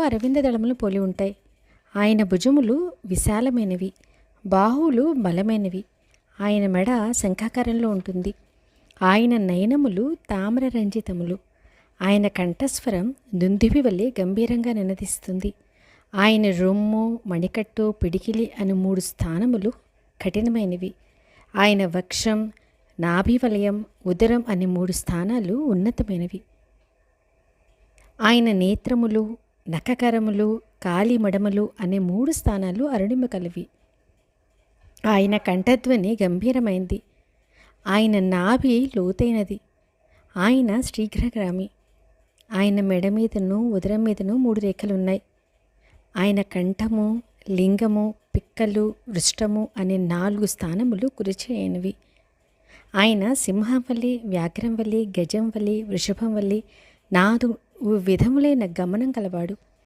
అరవింద దళములు పోలి ఉంటాయి. ఆయన భుజములు విశాలమైనవి, బాహువులు బలమైనవి. ఆయన మెడ శంఖాకారంలో ఉంటుంది. ఆయన నయనములు తామ్ర రంజితములు. ఆయన కంఠస్వరం దుందుభి వలె గంభీరంగా నినదిస్తుంది. ఆయన రొమ్ము, మణికట్టు, పిడికిలి అను 3 స్థానములు కఠినమైనవి. ఆయన వక్షం, నాభివలయం, ఉదరం అనే 3 స్థానాలు ఉన్నతమైనవి. ఆయన నేత్రములు, నఖకరములు, కాలి మడమలు అనే 3 స్థానాలు అరుణిమ కలవి. ఆయన కంఠధ్వని గంభీరమైంది. ఆయన నాభి లోతైనది. ఆయన శీఘ్రగామి. ఆయన మెడ మీదను ఉదరం మీదను 3 రేఖలున్నాయి. ఆయన కంఠము, లింగము, పిక్కలు, వృష్టము అనే 4 స్థానములు కురిచి అయినవి. ఆయన సింహం వలె, వ్యాఘ్రం వలె, గజం వలె, వృషభం వలె 4 విధములైన గమనం కలవాడు.